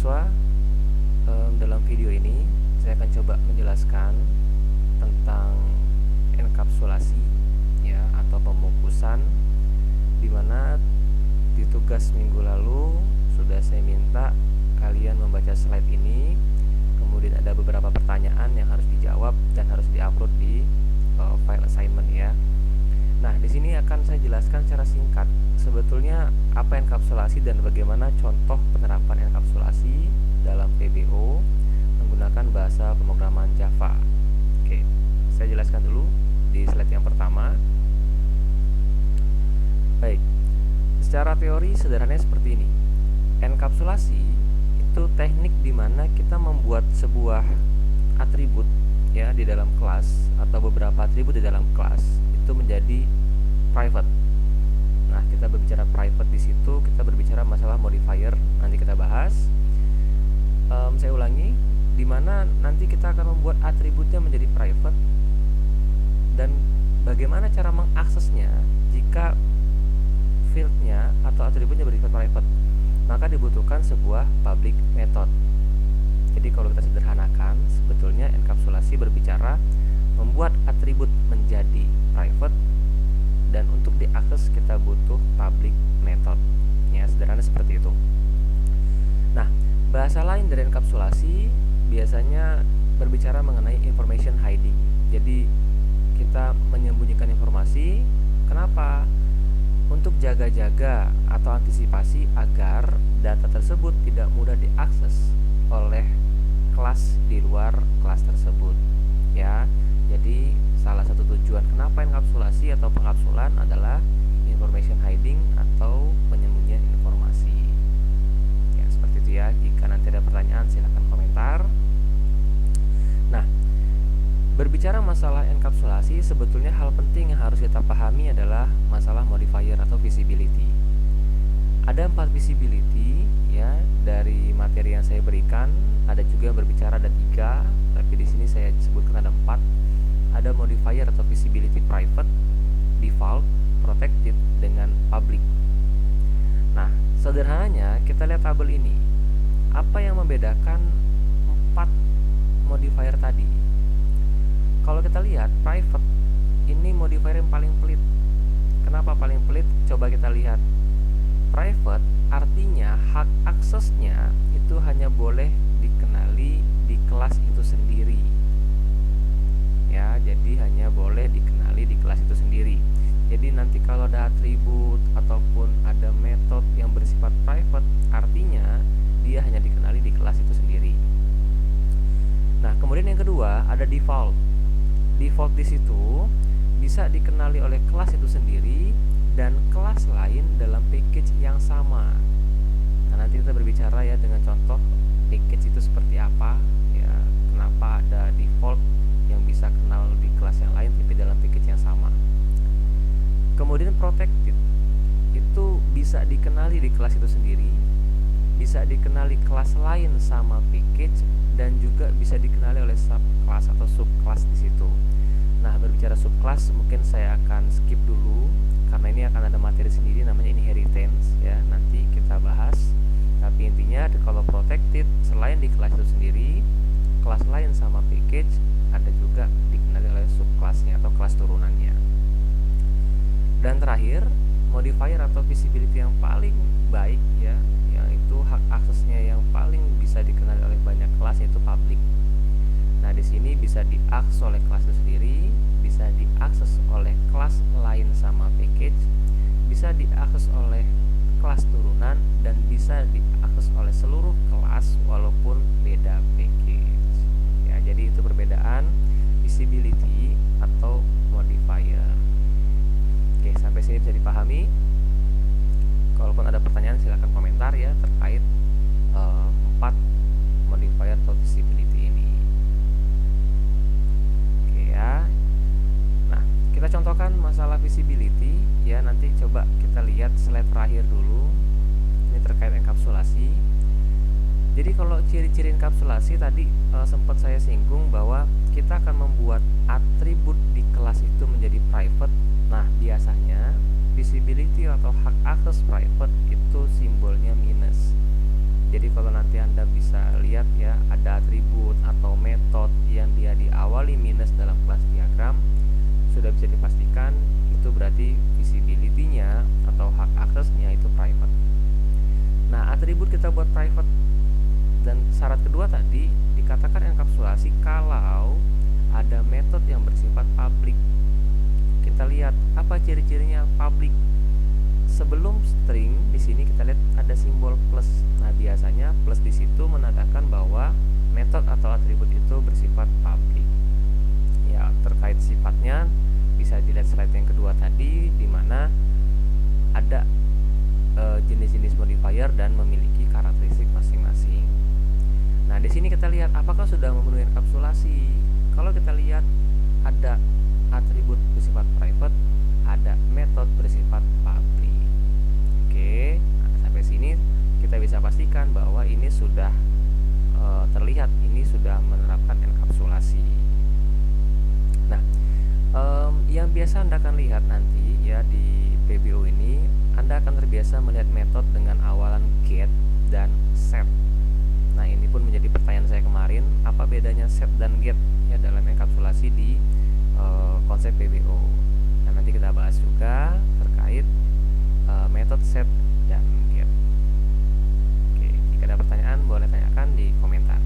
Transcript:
mahasiswa, dalam video ini saya akan coba menjelaskan tentang enkapsulasi ya atau pemukusan, di mana di tugas minggu lalu sudah saya minta kalian membaca slide ini, kemudian ada beberapa pertanyaan yang harus dijawab dan harus diupload di file assignment ya. Nah, di sini akan saya jelaskan secara singkat sebetulnya apa enkapsulasi dan bagaimana contoh penerapan enkapsulasi dalam PBO menggunakan bahasa pemrograman Java. Oke, saya jelaskan dulu di slide yang pertama. Baik, secara teori sederhananya seperti ini. Enkapsulasi itu teknik di mana kita membuat sebuah atribut ya di dalam kelas atau beberapa atribut di dalam kelas itu menjadi private. Nah, kita berbicara private di situ, kita berbicara masalah modifier, nanti kita bahas. Saya ulangi, di mana nanti kita akan membuat atributnya menjadi private dan bagaimana cara mengaksesnya jika fieldnya atau atributnya bersifat private, maka dibutuhkan sebuah public method. Jadi kalau kita sederhanakan, sebetulnya enkapsulasi berbicara membuat atribut menjadi private dan untuk diakses kita butuh public method. Ya, sederhana seperti itu. Nah, bahasa lain dari enkapsulasi biasanya berbicara mengenai information hiding. Jadi kita menyembunyikan informasi. Kenapa? Untuk jaga-jaga atau antisipasi agar data tersebut tidak mudah diakses oleh kelas di luar kelas tersebut. Ya, jadi salah satu tujuan kenapa enkapsulasi atau pengapsulan adalah information hiding atau penyembunyian informasi. Ya, seperti itu ya. Jika nanti ada pertanyaan silakan komentar. Nah, berbicara masalah enkapsulasi, sebetulnya hal penting yang harus kita pahami adalah masalah modifier atau visibility. Ada 4 visibility ya dari materi yang saya berikan. Ada juga yang berbicara ada 3, tapi di sini saya sebutkan ada 4. Ada modifier atau visibility private, default, protected, dengan public. Nah, sederhananya kita lihat tabel ini. Apa yang membedakan 4 modifier tadi? Kalau kita lihat private, ini modifier yang paling pelit. Kenapa paling pelit? Coba kita lihat. Private artinya hak aksesnya itu hanya boleh dikenali di kelas itu sendiri. Ya, jadi hanya boleh dikenali di kelas itu sendiri. Jadi nanti kalau ada atribut ataupun ada metode yang bersifat private, artinya dia hanya dikenali di kelas itu sendiri. Nah, kemudian yang kedua ada default. Default di situ bisa dikenali oleh kelas itu sendiri dan kelas lain dalam package yang sama. Nah, nanti kita berbicara ya dengan contoh package itu seperti apa ya, kenapa ada default yang bisa kenal di kelas yang lain tapi dalam package yang sama. Kemudian protected itu bisa dikenali di kelas itu sendiri, bisa dikenali kelas lain sama package, dan juga bisa dikenali oleh subclass atau subclass di situ. Nah, berbicara subclass mungkin saya akan skip dulu karena ini akan ada materi sendiri namanya inheritance ya, nanti kita bahas. Tapi intinya kalau protected selain di kelas itu sendiri, kelas lain sama package ada juga dikenali oleh subclassnya atau kelas turunannya. Dan terakhir, modifier atau visibility yang paling baik ya, yaitu hak aksesnya yang paling bisa dikenali oleh banyak kelas, yaitu public. Nah, di sini bisa diakses oleh kelas itu sendiri, bisa diakses oleh kelas lain sama package, bisa diakses oleh kelas turunan, dan bisa diakses oleh seluruh kelas walaupun beda package. Ya, jadi itu perbedaan visibility atau modifier. Oke, sampai sini bisa dipahami. Kalaupun ada pertanyaan silahkan komentar ya terkait 4 modifier atau visibility ini. Oke ya. Nah, kita contohkan masalah visibility ya, nanti coba kita lihat slide terakhir dulu. Ini terkait enkapsulasi. Jadi kalau ciri-ciri enkapsulasi tadi sempat saya singgung bahwa kita akan membuat atribut di kelas itu menjadi private. Nah, biasanya visibility atau hak akses private itu simbolnya minus. Jadi kalau nanti Anda bisa lihat ya, ada atribut atau metode yang dia diawali minus dalam kelas diagram, sudah bisa dipastikan itu berarti visibility-nya atau hak aksesnya itu private. Nah, atribut kita buat private, dan syarat kedua tadi dikatakan enkapsulasi kalau ada metode yang bersifat public. Kita lihat apa ciri-cirinya public. Sebelum string di sini kita lihat ada simbol plus. Nah, biasanya plus di situ menandakan bahwa metode atau atribut itu bersifat public. Ya, terkait sifatnya bisa dilihat slide yang kedua tadi, di mana ada jenis-jenis modifier dan memiliki karakteristik masing-masing. Nah, di sini kita lihat apakah sudah memenuhi enkapsulasi. Kalau kita lihat ada atribut bersifat private, ada metode bersifat public. Oke, nah, sampai sini kita bisa pastikan bahwa ini sudah terlihat ini sudah menerapkan enkapsulasi. Nah, yang biasa Anda akan lihat nanti ya di PBO ini, Anda akan terbiasa melihat metode dengan awalan get dan set. Nah, ini pun menjadi pertanyaan saya kemarin, apa bedanya set dan get ya dalam enkapsulasi di konsep PBO. Nah, nanti kita bahas juga terkait metode set dan get. Oke, jika ada pertanyaan boleh tanyakan di komentar.